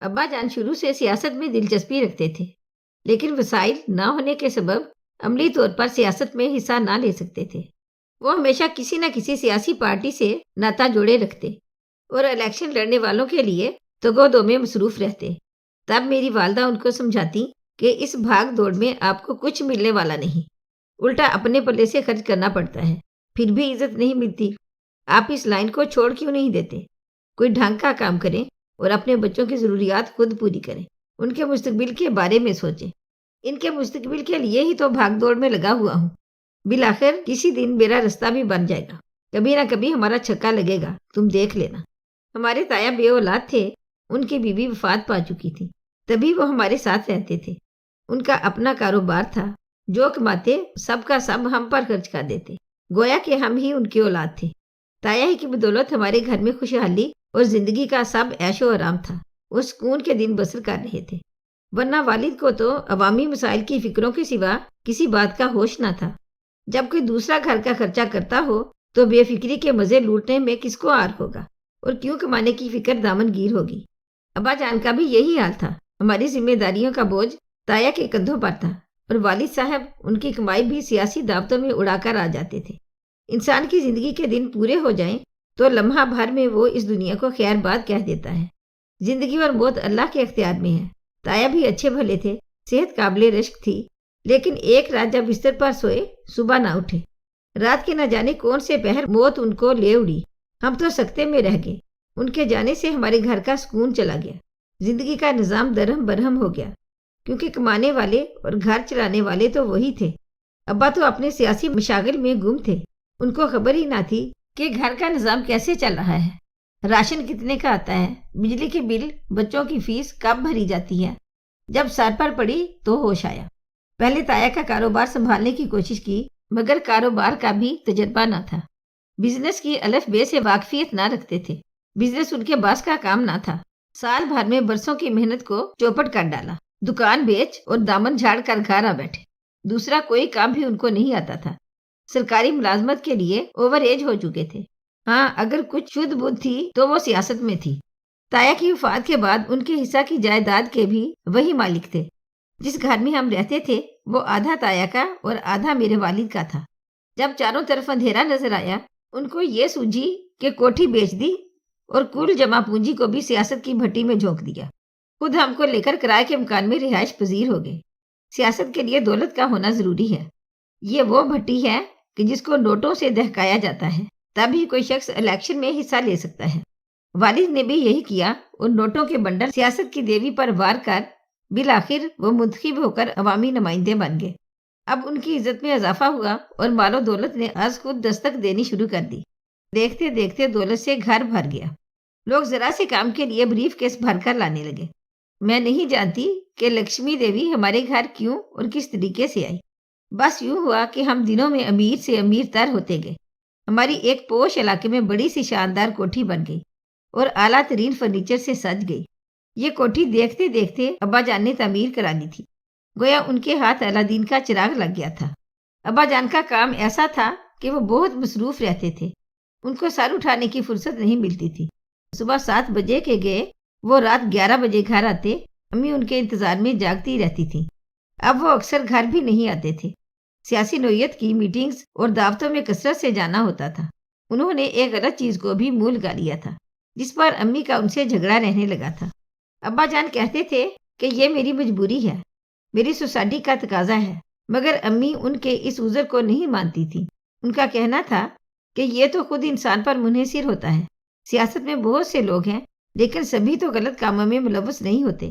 ابا جان شروع سے سیاست میں دلچسپی رکھتے تھے، لیکن وسائل نہ ہونے کے سبب عملی طور پر سیاست میں حصہ نہ لے سکتے تھے۔ وہ ہمیشہ کسی نہ کسی سیاسی پارٹی سے ناتا جوڑے رکھتے اور الیکشن لڑنے والوں کے لیے تگودو میں مصروف رہتے۔ تب میری والدہ ان کو سمجھاتی کہ اس بھاگ دوڑ میں آپ کو کچھ ملنے والا نہیں، الٹا اپنے پلے سے خرچ کرنا پڑتا ہے، پھر بھی عزت نہیں ملتی۔ آپ اس لائن کو چھوڑ کیوں نہیں دیتے؟ کوئی ڈھنگ کا کام کریں اور اپنے بچوں کی ضروریات خود پوری کریں، ان کے مستقبل کے بارے میں سوچیں۔ ان کے مستقبل کے لیے ہی تو بھاگ دوڑ میں لگا ہوا ہوں۔ بالآخر کسی دن میرا رستہ بھی بن جائے گا، کبھی نہ کبھی ہمارا چھکا لگے گا، تم دیکھ لینا۔ ہمارے تایا بے اولاد تھے، ان کی بیوی وفات پا چکی تھی، تبھی وہ ہمارے ساتھ رہتے تھے۔ ان کا اپنا کاروبار تھا، جو کماتے سب کا سب ہم پر خرچ کر دیتے، گویا کہ ہم ہی ان کی اولاد تھے۔ تایا ہی کی بدولت ہمارے گھر میں خوشحالی اور زندگی کا سب عیش و آرام تھا، وہ سکون کے دن بسر کر رہے تھے، ورنہ والد کو تو عوامی مسائل کی فکروں کے سوا کسی بات کا ہوش نہ تھا۔ جب کوئی دوسرا گھر کا خرچہ کرتا ہو تو بے فکری کے مزے لوٹنے میں کس کو آر ہوگا، اور کیوں کمانے کی فکر دامن گیر ہوگی۔ ابا جان کا بھی یہی حال تھا، ہماری ذمہ داریوں کا بوجھ تایا کے کندھوں پر تھا، اور والد صاحب ان کی کمائی بھی سیاسی دعوتوں میں اڑا کر آ جاتے تھے۔ انسان کی زندگی کے دن پورے ہو جائیں تو لمحہ بھر میں وہ اس دنیا کو خیر باد کہہ دیتا ہے۔ زندگی اور موت اللہ کے اختیار میں ہے۔ تایا بھی اچھے بھلے تھے، صحت قابل رشک تھی، لیکن ایک رات جب بستر پر سوئے صبح نہ اٹھے۔ رات کے نہ جانے کون سے پہر موت ان کو لے اڑی، ہم تو سکتے میں رہ گئے۔ ان کے جانے سے ہمارے گھر کا سکون چلا گیا، زندگی کا نظام درہم برہم ہو گیا، کیونکہ کمانے والے اور گھر چلانے والے تو وہی تھے۔ ابا تو اپنے سیاسی مشاغل میں گم تھے، ان کو خبر ہی نہ تھی کہ گھر کا نظام کیسے چل رہا ہے، راشن کتنے کا آتا ہے، بجلی کے بل، بچوں کی فیس کب بھری جاتی ہے۔ جب سر پر پڑی تو ہوش آیا۔ پہلے تایا کا کاروبار سنبھالنے کی کوشش کی، مگر کاروبار کا بھی تجربہ نہ تھا، بزنس کی الف بے سے واقفیت نہ رکھتے تھے، بزنس ان کے باس کا کام نہ تھا۔ سال بھر میں برسوں کی محنت کو چوپٹ کر ڈالا، دکان بیچ اور دامن جھاڑ کر گھر آ بیٹھے۔ دوسرا کوئی کام بھی ان کو نہیں آتا تھا، سرکاری ملازمت کے لیے اوور ایج ہو چکے تھے۔ ہاں، اگر کچھ شدھ بدھ تھی تو وہ سیاست میں تھی۔ تایا کی وفات کے بعد ان کے حصہ کی جائیداد کے بھی وہی مالک تھے۔ جس گھر میں ہم رہتے تھے وہ آدھا تایا کا اور آدھا میرے والد کا تھا۔ جب چاروں طرف اندھیرا نظر آیا، ان کو یہ سوجھی کہ کوٹھی بیچ دی اور کل جمع پونجی کو بھی سیاست کی بھٹی میں جھونک دیا۔ خود ہم کو لے کر کرائے کے مکان میں رہائش پذیر ہو گئے۔ سیاست کے لیے دولت کا ہونا ضروری ہے۔ یہ وہ بھٹی ہے کہ جس کو نوٹوں سے دہکایا جاتا ہے، تبھی کوئی شخص الیکشن میں حصہ لے سکتا ہے۔ والد نے بھی یہی کیا اور نوٹوں کے بنڈل سیاست کی دیوی پر وار کر بالآخر وہ منتخب ہو کر عوامی نمائندے بن گئے۔ اب ان کی عزت میں اضافہ ہوا اور مال و دولت نے از خود دستک دینی شروع کر دی۔ دیکھتے دیکھتے دولت سے گھر بھر گیا، لوگ ذرا سے کام کے لیے بریف کیس بھر کر لانے لگے۔ میں نہیں جانتی کہ لکشمی دیوی ہمارے گھر کیوں اور کس طریقے سے آئی، بس یوں ہوا کہ ہم دنوں میں امیر سے امیر تر ہوتے گئے۔ ہماری ایک پوش علاقے میں بڑی سی شاندار کوٹھی بن گئی اور اعلیٰ ترین فرنیچر سے سج گئی۔ یہ کوٹھی دیکھتے دیکھتے ابا جان نے تعمیر کرا لی تھی، گویا ان کے ہاتھ الادین کا چراغ لگ گیا تھا۔ ابا جان کا کام ایسا تھا کہ وہ بہت مصروف رہتے تھے، ان کو سر اٹھانے کی فرصت نہیں ملتی تھی۔ صبح 7 بجے کے گئے وہ رات 11 بجے گھر آتے، امی ان کے انتظار میں جاگتی رہتی تھیں۔ اب وہ اکثر گھر بھی نہیں آتے تھے، سیاسی نوعیت کی میٹنگز اور دعوتوں میں کثرت سے جانا ہوتا تھا۔ انہوں نے ایک غلط چیز کو بھی منہ لگا لیا تھا، جس پر امی کا ان سے جھگڑا رہنے لگا تھا۔ ابا جان کہتے تھے کہ یہ میری مجبوری ہے، میری سوسائٹی کا تقاضا ہے، مگر امی ان کے اس عذر کو نہیں مانتی تھی۔ ان کا کہنا تھا کہ یہ تو خود انسان پر منحصر ہوتا ہے، سیاست میں بہت سے لوگ ہیں لیکن سبھی تو غلط کاموں میں ملوث نہیں ہوتے۔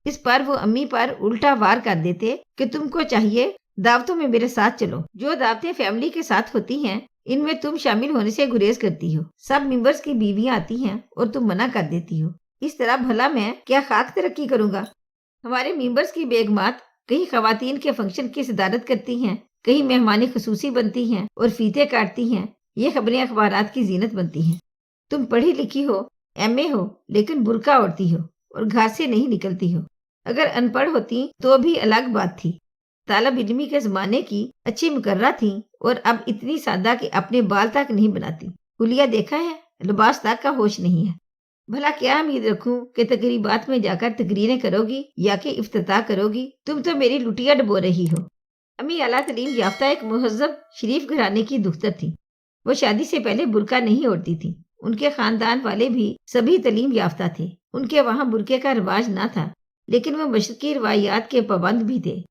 اس پر وہ امی پر الٹا وار کر دیتے کہ تم کو چاہیے دعوتوں میں میرے ساتھ چلو، جو دعوتیں فیملی کے ساتھ ہوتی ہیں ان میں تم شامل ہونے سے گریز کرتی ہو، سب ممبرز کی بیویاں آتی ہیں اور تم منع کر دیتی ہو، اس طرح بھلا میں کیا خاک ترقی کروں گا؟ ہمارے ممبرز کی بیگمات کہیں خواتین کے فنکشن کی صدارت کرتی ہیں، کہیں مہمان خصوصی بنتی ہیں اور فیتے کاٹتی ہیں، یہ خبریں اخبارات کی زینت بنتی ہیں۔ تم پڑھی لکھی ہو، ایم اے ہو، لیکن برقع اوڑھتی ہو اور گھر سے نہیں نکلتی ہو۔ اگر ان پڑھ ہوتی تو بھی الگ بات تھی، طالب علمی کے زمانے کی اچھی مقررہ تھیں اور اب اتنی سادہ کہ اپنے بال تک نہیں بناتی، حلیہ دیکھا ہے، لباس تک کا ہوش نہیں ہے۔ بھلا کیا امید رکھوں کہ تقریبات میں جا کر تقریریں کرو گی یا کہ افتتاح کرو گی؟ تم تو میری لٹیا ڈبو رہی ہو۔ امی اعلیٰ تعلیم یافتہ ایک مہذب شریف گھرانے کی دختر تھی۔ وہ شادی سے پہلے برقع نہیں اوڑھتی تھی۔ ان کے خاندان والے بھی سبھی تعلیم یافتہ تھے۔ ان کے وہاں برقعے کا رواج نہ تھا، لیکن وہ مشرقی روایات کے پابند بھی تھے۔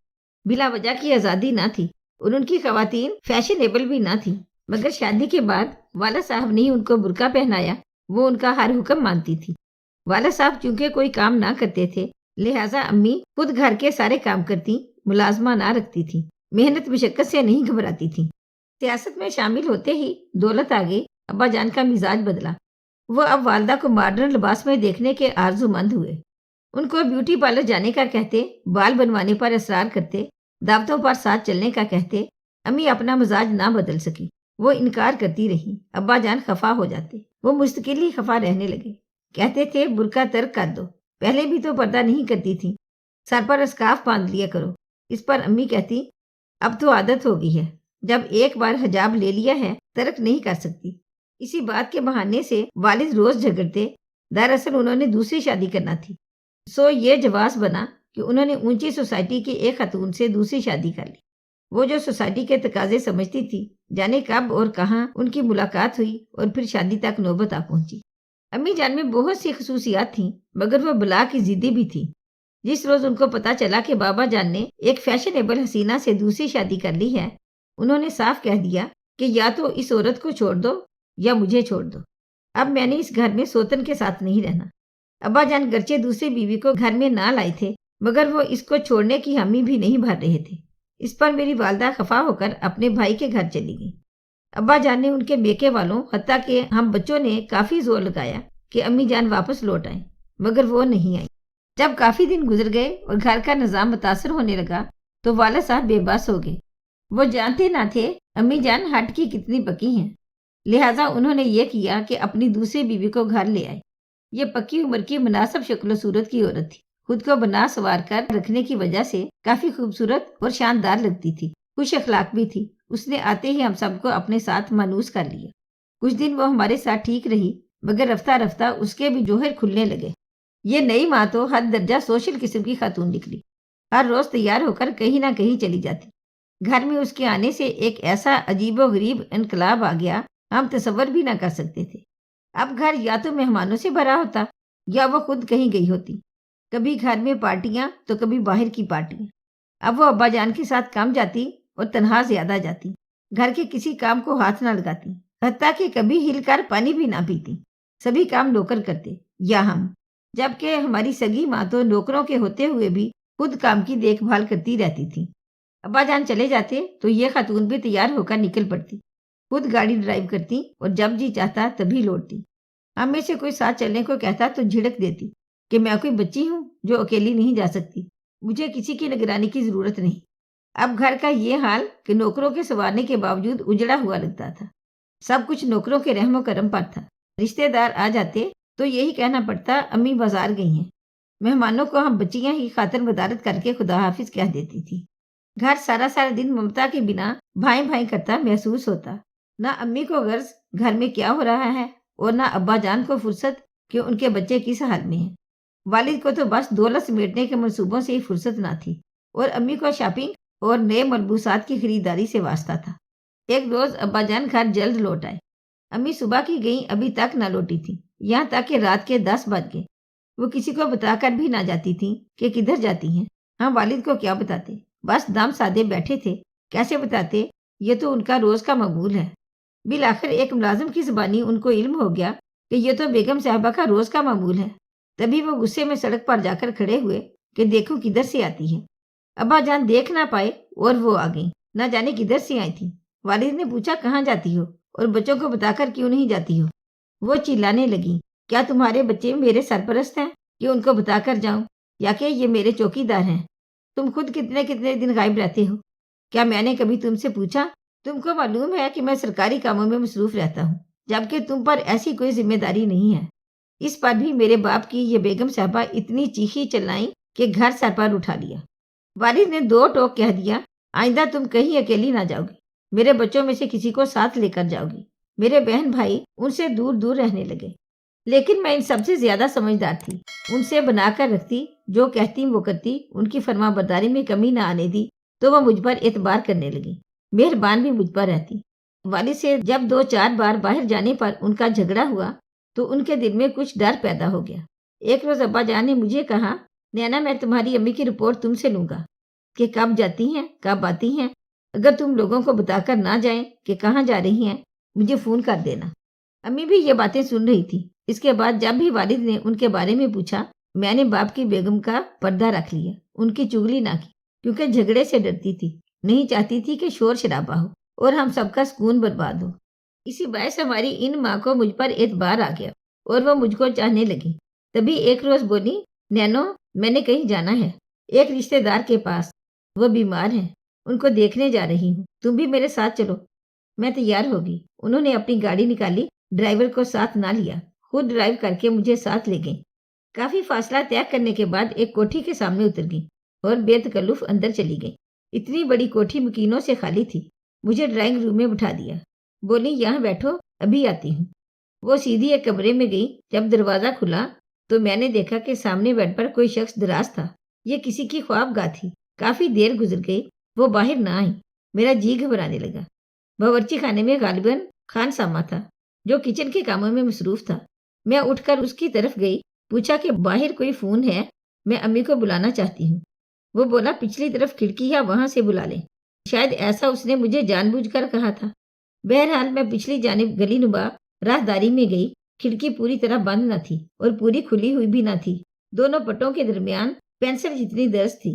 بلا وجہ کی آزادی نہ تھی اور ان کی خواتین فیشنیبل بھی نہ تھی، مگر شادی کے بعد والد صاحب نے ان کو برقع پہنایا۔ وہ ان کا ہر حکم مانتی تھی۔ والد صاحب چونکہ کوئی کام نہ کرتے تھے، لہٰذا امی خود گھر کے سارے کام کرتی، ملازمہ نہ رکھتی تھی، محنت مشقت سے نہیں گھبراتی تھی۔ سیاست میں شامل ہوتے ہی دولت آ گئی۔ ابا جان کا مزاج بدلا۔ وہ اب والدہ کو ماڈرن لباس میں دیکھنے کے آرزو مند ہوئے۔ ان کو بیوٹی پارلر جانے کا کہتے، بال بنوانے پر اصرار کرتے، دعوتوں پر ساتھ چلنے کا کہتے۔ امی اپنا مزاج نہ بدل سکی۔ وہ انکار کرتی رہی۔ ابا جان خفا ہو جاتے۔ وہ مستقل ہی خفا رہنے لگے۔ کہتے تھے برقع ترک کر دو، پہلے بھی تو پردہ نہیں کرتی تھی، سر پر اسکارف باندھ لیا کرو۔ اس پر امی کہتی، اب تو عادت ہو گئی ہے، جب ایک بار حجاب لے لیا ہے ترک نہیں کر سکتی۔ اسی بات کے بہانے سے والد روز جھگڑتے۔ دراصل انہوں نے دوسری شادی کرنا تھی، سو یہ جواز بنا کہ انہوں نے اونچی سوسائٹی کی ایک خاتون سے دوسری شادی کر لی۔ وہ جو سوسائٹی کے تقاضے سمجھتی تھی، جانے کب اور کہاں ان کی ملاقات ہوئی اور پھر شادی تک نوبت آ پہنچی۔ امی جان میں بہت سی خصوصیات تھیں، مگر وہ بلا کی ضدی بھی تھی۔ جس روز ان کو پتا چلا کہ بابا جان نے ایک فیشنیبل حسینہ سے دوسری شادی کر لی ہے، انہوں نے صاف کہہ دیا کہ یا تو اس عورت کو چھوڑ دو یا مجھے چھوڑ دو۔ اب میں نے اس گھر میں سوتن کے ساتھ نہیں رہنا۔ ابا جان گرچہ دوسری بیوی کو گھر میں نہ لائے تھے، مگر وہ اس کو چھوڑنے کی حامی بھی نہیں بھر رہے تھے۔ اس پر میری والدہ خفا ہو کر اپنے بھائی کے گھر چلی گئی۔ ابا جان نے ان کے بیکے والوں، حتیٰ کہ ہم بچوں نے کافی زور لگایا کہ امی جان واپس لوٹ آئیں، مگر وہ نہیں آئی۔ جب کافی دن گزر گئے اور گھر کا نظام متاثر ہونے لگا تو والد صاحب بے بس ہو گئے۔ وہ جانتے نہ تھے امی جان ہٹ کی کتنی پکی ہیں، لہٰذا انہوں نے یہ کیا کہ اپنی دوسری بیوی کو گھر لے آئے۔ یہ پکی عمر کی مناسب شکل و صورت کی عورت تھی، خود کو بنا سوار کر رکھنے کی وجہ سے کافی خوبصورت اور شاندار لگتی تھی، خوش اخلاق بھی تھی۔ اس نے آتے ہی ہم سب کو اپنے ساتھ مانوس کر لیا۔ کچھ دن وہ ہمارے ساتھ ٹھیک رہی، مگر رفتہ رفتہ اس کے بھی جوہر کھلنے لگے۔ یہ نئی ماں تو حد درجہ سوشل قسم کی خاتون نکلی۔ ہر روز تیار ہو کر کہیں نہ کہیں چلی جاتی۔ گھر میں اس کے آنے سے ایک ایسا عجیب و غریب انقلاب آ گیا، ہم تصور بھی نہ کر سکتے تھے۔ اب گھر یا تو مہمانوں سے بھرا ہوتا یا وہ خود کہیں گئی ہوتی۔ کبھی گھر میں پارٹیاں تو کبھی باہر کی پارٹیاں۔ اب وہ ابا جان کے ساتھ کم جاتی اور تنہا زیادہ جاتی، گھر کے کسی کام کو ہاتھ نہ لگاتی، حتیٰ کہ کبھی ہل کر پانی بھی نہ پیتی۔ سبھی کام نوکر کرتے یا ہم، جبکہ ہماری سگی ماں تو نوکروں کے ہوتے ہوئے بھی خود کام کی دیکھ بھال کرتی رہتی تھی۔ ابا جان چلے جاتے تو یہ خاتون بھی تیار ہو کر نکل پڑتی، خود گاڑی ڈرائیو کرتی اور جب جی چاہتا تبھی لوٹتی۔ ہم میں سے کوئی ساتھ چلنے کو کہتا تو جھڑک دیتی کہ میں کوئی بچی ہوں جو اکیلی نہیں جا سکتی، مجھے کسی کی نگرانی کی ضرورت نہیں۔ اب گھر کا یہ حال کہ نوکروں کے سنوارنے کے باوجود اجڑا ہوا لگتا تھا۔ سب کچھ نوکروں کے رحم و کرم پر تھا۔ رشتے دار آ جاتے تو یہی کہنا پڑتا امی بازار گئی ہیں۔ مہمانوں کو ہم بچیاں ہی خاطر مدارت کر کے خدا حافظ کہہ دیتی تھی۔ گھر سارا سارا دن ممتا کے بنا بھائیں بھائیں کرتا محسوس ہوتا۔ نہ امی کو غرض گھر میں کیا ہو رہا ہے اور نہ ابا جان کو فرصت کہ ان کے بچے کس حال میں ہیں۔ والد کو تو بس دولت سمیٹنے کے منصوبوں سے ہی فرصت نہ تھی، اور امی کو شاپنگ اور نئے ملبوسات کی خریداری سے واسطہ تھا۔ ایک روز ابا جان گھر جلد لوٹ آئے۔ امی صبح کی گئیں ابھی تک نہ لوٹی تھی، یہاں تک کہ رات کے 10 بج گئے۔ وہ کسی کو بتا کر بھی نہ جاتی تھیں کہ کدھر جاتی ہیں۔ ہم والد کو کیا بتاتے، بس دم سادے بیٹھے تھے۔ کیسے بتاتے، یہ تو ان کا روز کا معمول ہے۔ بالآخر ایک ملازم کی زبانی ان کو علم ہو گیا کہ یہ تو بیگم صاحبہ کا روز کا معمول ہے۔ تبھی وہ غصے میں سڑک پر جا کر کھڑے ہوئے کہ دیکھو کدھر سے آتی ہے۔ ابا جان دیکھ نہ پائے اور وہ آ گئیں، نہ جانے کدھر سے آئی تھی۔ والد نے پوچھا کہاں جاتی ہو اور بچوں کو بتا کر کیوں نہیں جاتی ہو۔ وہ چلانے لگی، کیا تمہارے بچے میرے سرپرست ہیں کہ ان کو بتا کر جاؤں، یا کہ یہ میرے چوکیدار ہیں؟ تم خود کتنے کتنے دن غائب رہتے ہو؟ کیا میں نے کبھی تم سے پوچھا؟ تم کو معلوم ہے کہ میں سرکاری کاموں میں مصروف رہتا ہوں، جبکہ تم پر ایسی کوئی ذمہ داری نہیں ہے۔ اس پر بھی میرے باپ کی یہ بیگم صاحبہ اتنی چیخی چلائیں کہ گھر سر پر اٹھا لیا۔ والد نے 2 ٹوک کہہ دیا، آئندہ تم کہیں اکیلی نہ جاؤ گی، میرے بچوں میں سے کسی کو ساتھ لے کر جاؤ گی۔ میرے بہن بھائی ان سے دور دور رہنے لگے۔ لیکن میں ان سب سے زیادہ سمجھدار تھی، ان سے بنا کر رکھتی، جو کہتی وہ کرتی، ان کی فرما برداری میں کمی نہ آنے دی، تو وہ مجھ پر اعتبار کرنے لگی، مہربان بھی مجھ پر رہتی۔ والد سے جب 2-4 بار باہر جانے پر ان کا جھگڑا ہوا تو ان کے دل میں کچھ ڈر پیدا ہو گیا۔ ایک روز ابا جان نے مجھے کہا، نینا میں تمہاری امی کی رپورٹ تم سے لوں گا کہ کب جاتی ہیں کب آتی ہیں، اگر تم لوگوں کو بتا کر نہ جائیں کہ کہاں جا رہی ہیں مجھے فون کر دینا۔ امی بھی یہ باتیں سن رہی تھی۔ اس کے بعد جب بھی والد نے ان کے بارے میں پوچھا، میں نے باپ کی بیگم کا پردہ رکھ لیا، ان کی چگلی نہ کی، کیونکہ جھگڑے سے ڈرتی تھی، نہیں چاہتی تھی کہ شور شرابہ ہو اور ہم سب کا سکون برباد ہو۔ اسی باعث ہماری ان ماں کو مجھ پر اعتبار آ گیا اور وہ مجھ کو چاہنے لگی۔ تبھی ایک روز بولی، نینو میں نے کہیں جانا ہے، ایک رشتے دار کے پاس، وہ بیمار ہیں، ان کو دیکھنے جا رہی ہوں، تم بھی میرے ساتھ چلو۔ میں تیار ہوگی۔ انہوں نے اپنی گاڑی نکالی، ڈرائیور کو ساتھ نہ لیا، خود ڈرائیو کر کے مجھے ساتھ لے گئیں۔ کافی فاصلہ طے کرنے کے بعد ایک کوٹھی کے سامنے اتر گئی اور بے تکلف اندر چلی گئی۔ اتنی بڑی کوٹھی مکینوں سے خالی تھی۔ مجھے ڈرائنگ روم میں بٹھا دیا، بولی یہاں بیٹھو ابھی آتی ہوں۔ وہ سیدھی ایک کمرے میں گئی۔ جب دروازہ کھلا تو میں نے دیکھا کہ سامنے بیڈ پر کوئی شخص دراز تھا۔ یہ کسی کی خواب گاہ تھی۔ کافی دیر گزر گئی، وہ باہر نہ آئی۔ میرا جی گھبرانے لگا۔ باورچی خانے میں غالباً خان سامہ تھا، جو کچن کے کاموں میں مصروف تھا۔ میں اٹھ کر اس کی طرف گئی، پوچھا کہ باہر کوئی فون ہے، میں امی کو بلانا چاہتی ہوں۔ وہ بولا پچھلی طرف کھڑکی ہے، وہاں سے بلا لیں۔ شاید ایسا اس نے مجھے جان بوجھ کر کہا تھا۔ بہرحال میں پچھلی جانب گلی نما راہداری میں گئی۔ کھڑکی پوری طرح بند نہ تھی اور پوری کھلی ہوئی بھی نہ تھی، دونوں پٹوں کے درمیان پینسل جتنی درز تھی۔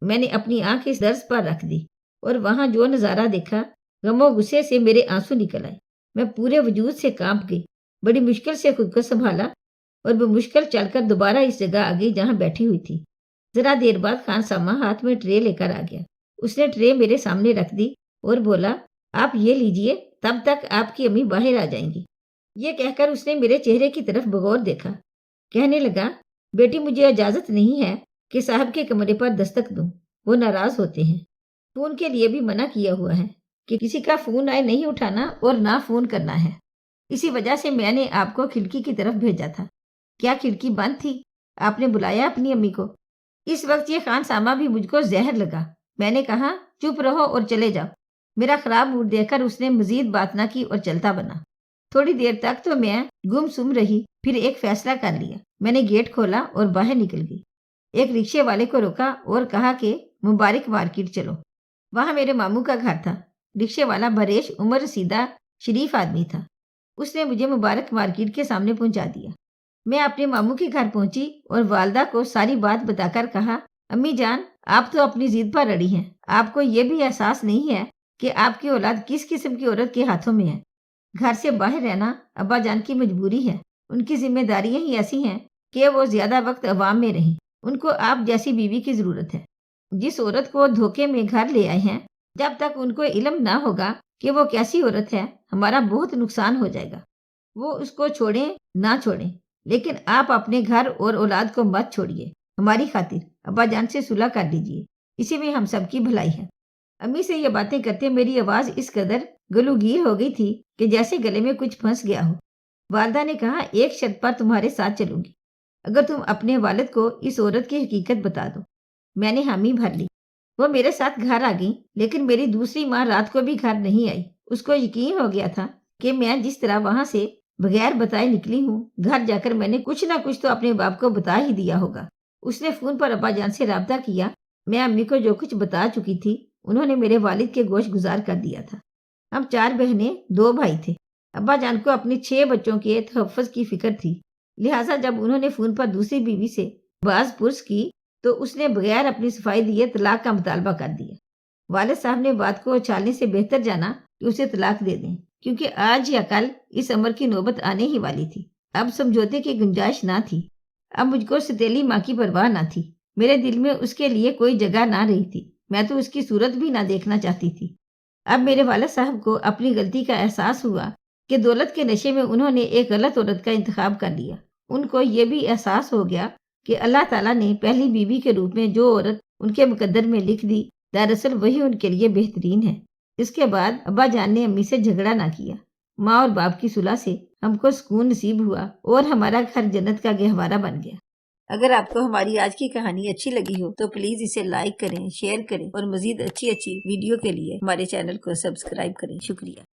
میں نے اپنی آنکھ اس درز پر رکھ دی اور وہاں جو نظارہ دیکھا، غم و غصے سے میرے آنسو نکل آئے۔ میں پورے وجود سے کانپ گئی، بڑی مشکل سے خود کو سنبھالا اور بمشکل چل کر دوبارہ اس جگہ آ گئی جہاں بیٹھی ہوئی تھی۔ ذرا دیر بعد خان سامہ ہاتھ میں ٹرے لے کر آ گیا۔ اس نے ٹرے میرے سامنے رکھ دی اور بولا، آپ یہ لیجئے، تب تک آپ کی امی باہر آ جائیں گی۔ یہ کہہ کر اس نے میرے چہرے کی طرف بغور دیکھا۔ کہنے لگا، بیٹی مجھے اجازت نہیں ہے کہ صاحب کے کمرے پر دستک دوں، وہ ناراض ہوتے ہیں۔ فون کے لیے بھی منع کیا ہوا ہے کہ کسی کا فون آئے نہیں اٹھانا اور نہ فون کرنا ہے۔ اسی وجہ سے میں نے آپ کو کھڑکی کی طرف بھیجا تھا۔ کیا کھڑکی بند تھی؟ آپ نے بلایا اپنی امی کو؟ اس وقت یہ خان سامہ بھی مجھ کو زہر لگا۔ میں نے کہا، چپ رہو اور چلے جاؤ۔ میرا خراب موڈ دیکھ کر اس نے مزید بات نہ کی اور چلتا بنا۔ تھوڑی دیر تک تو میں گم سم رہی، پھر ایک فیصلہ کر لیا۔ میں نے گیٹ کھولا اور باہر نکل گئی۔ ایک رکشے والے کو روکا اور کہا کہ مبارک مارکیٹ چلو، وہاں میرے ماموں کا گھر تھا۔ رکشے والا بریش عمر رسیدہ شریف آدمی تھا۔ اس نے مجھے مبارک مارکیٹ کے سامنے پہنچا دیا۔ میں اپنے ماموں کے گھر پہنچی اور والدہ کو ساری بات بتا کر کہا، امی جان آپ تو اپنی ضد پر اڑی ہیں، آپ کو یہ بھی احساس نہیں ہے کہ آپ کی اولاد کس قسم کی عورت کے ہاتھوں میں ہے۔ گھر سے باہر رہنا ابا جان کی مجبوری ہے، ان کی ذمہ داریاں ہی ایسی ہیں کہ وہ زیادہ وقت عوام میں رہیں۔ ان کو آپ جیسی بیوی کی ضرورت ہے۔ جس عورت کو دھوکے میں گھر لے آئے ہیں، جب تک ان کو علم نہ ہوگا کہ وہ کیسی عورت ہے، ہمارا بہت نقصان ہو جائے گا۔ وہ اس کو چھوڑیں نہ چھوڑیں، لیکن آپ اپنے گھر اور اولاد کو مت چھوڑیے۔ ہماری خاطر ابا جان سے صلح کر لیجیے، اسی میں ہم سب کی بھلائی ہے۔ امی سے یہ باتیں کرتے میری آواز اس قدر گلوگیر ہو گئی تھی کہ جیسے گلے میں کچھ پھنس گیا ہو۔ والدہ نے کہا، ایک شرط پر تمہارے ساتھ چلوں گی، اگر تم اپنے والد کو اس عورت کی حقیقت بتا دو۔ میں نے حامی بھر لی۔ وہ میرے ساتھ گھر آ گئی، لیکن میری دوسری ماں رات کو بھی گھر نہیں آئی۔ اس کو یقین ہو گیا تھا کہ میں جس طرح وہاں سے بغیر بتائے نکلی ہوں، گھر جا کر میں نے کچھ نہ کچھ تو اپنے باپ کو بتا ہی دیا ہوگا۔ اس نے فون پر ابا جان سے رابطہ کیا۔ میں امی کو جو کچھ بتا چکی تھی، انہوں نے میرے والد کے گوش گزار کر دیا تھا۔ ہم 4 بہنیں 2 بھائی تھے۔ ابا جان کو اپنے 6 بچوں کے تحفظ کی فکر تھی، لہٰذا جب انہوں نے فون پر دوسری بیوی سے باز پرس کی تو اس نے بغیر اپنی صفائی دیے طلاق کا مطالبہ کر دیا۔ والد صاحب نے بات کو اچھالنے سے بہتر جانا کہ اسے طلاق دے دیں، کیونکہ آج یا کل اس امر کی نوبت آنے ہی والی تھی۔ اب سمجھوتے کی گنجائش نہ تھی۔ اب مجھ کو ستیلی ماں کی پرواہ نہ تھی۔ میرے دل میں اس کے لیے کوئی جگہ نہ رہی تھی۔ میں تو اس کی صورت بھی نہ دیکھنا چاہتی تھی۔ اب میرے والد صاحب کو اپنی غلطی کا احساس ہوا کہ دولت کے نشے میں انہوں نے ایک غلط عورت کا انتخاب کر لیا۔ ان کو یہ بھی احساس ہو گیا کہ اللہ تعالیٰ نے پہلی بیوی کے روپ میں جو عورت ان کے مقدر میں لکھ دی، دراصل وہی ان کے لیے بہترین ہے۔ اس کے بعد ابا جان نے امی سے جھگڑا نہ کیا۔ ماں اور باپ کی صلح سے ہم کو سکون نصیب ہوا اور ہمارا گھر جنت کا گہوارہ بن گیا۔ اگر آپ کو ہماری آج کی کہانی اچھی لگی ہو تو پلیز اسے لائک کریں، شیئر کریں اور مزید اچھی ویڈیو کے لیے ہمارے چینل کو سبسکرائب کریں۔ شکریہ۔